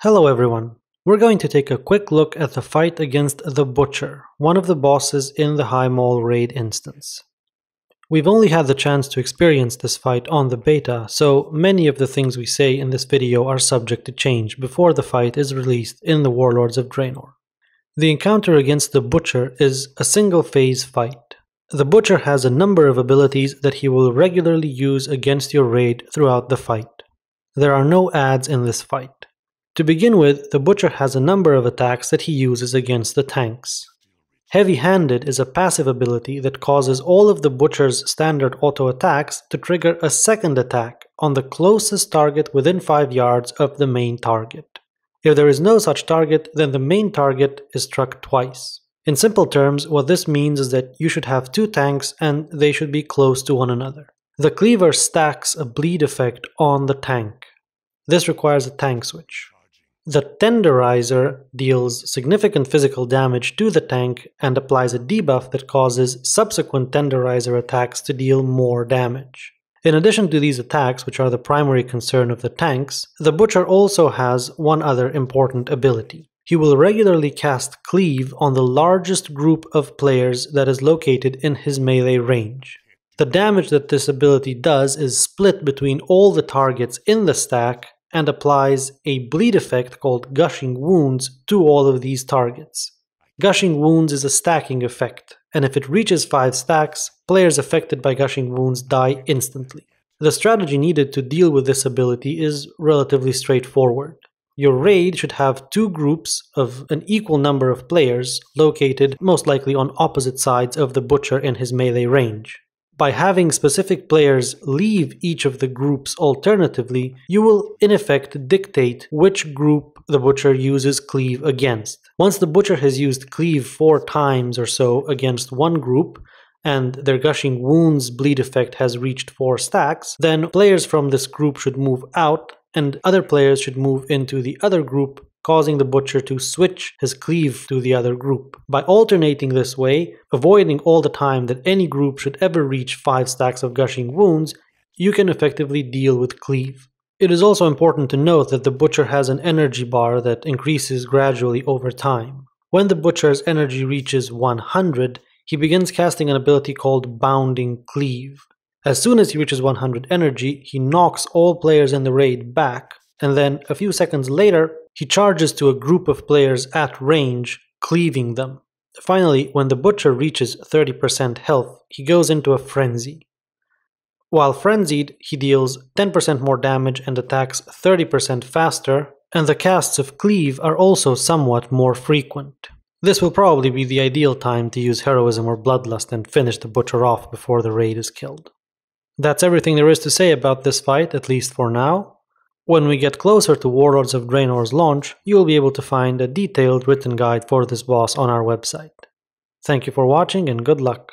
Hello everyone. We're going to take a quick look at the fight against the Butcher, one of the bosses in the Highmaul raid instance. We've only had the chance to experience this fight on the beta, so many of the things we say in this video are subject to change before the fight is released in the Warlords of Draenor. The encounter against the Butcher is a single phase fight. The Butcher has a number of abilities that he will regularly use against your raid throughout the fight. There are no adds in this fight. To begin with, the Butcher has a number of attacks that he uses against the tanks. Heavy-Handed is a passive ability that causes all of the Butcher's standard auto attacks to trigger a second attack on the closest target within 5 yards of the main target. If there is no such target, then the main target is struck twice. In simple terms, what this means is that you should have two tanks and they should be close to one another. The Cleaver stacks a bleed effect on the tank. This requires a tank switch. The Tenderizer deals significant physical damage to the tank and applies a debuff that causes subsequent Tenderizer attacks to deal more damage. In addition to these attacks, which are the primary concern of the tanks, the Butcher also has one other important ability. He will regularly cast Cleave on the largest group of players that is located in his melee range. The damage that this ability does is split between all the targets in the stack and applies a bleed effect called gushing wounds to all of these targets. Gushing wounds is a stacking effect, and if it reaches 5 stacks, players affected by gushing wounds die instantly. The strategy needed to deal with this ability is relatively straightforward. Your raid should have 2 groups of an equal number of players located most likely on opposite sides of the Butcher in his melee range. By having specific players leave each of the groups alternatively, you will in effect dictate which group the Butcher uses Cleave against. Once the Butcher has used Cleave 4 times or so against one group, and their Gushing Wounds bleed effect has reached 4 stacks, then players from this group should move out, and other players should move into the other group, causing the Butcher to switch his Cleave to the other group. By alternating this way, avoiding all the time that any group should ever reach 5 stacks of Gushing Wounds, you can effectively deal with Cleave. It is also important to note that the Butcher has an energy bar that increases gradually over time. When the Butcher's energy reaches 100, he begins casting an ability called Bounding Cleave. As soon as he reaches 100 energy, he knocks all players in the raid back, and then a few seconds later, he charges to a group of players at range, cleaving them. Finally, when the Butcher reaches 30% health, he goes into a frenzy. While frenzied, he deals 10% more damage and attacks 30% faster, and the casts of Cleave are also somewhat more frequent. This will probably be the ideal time to use Heroism or Bloodlust and finish the Butcher off before the raid is killed. That's everything there is to say about this fight, at least for now. When we get closer to Warlords of Draenor's launch, you will be able to find a detailed written guide for this boss on our website. Thank you for watching and good luck.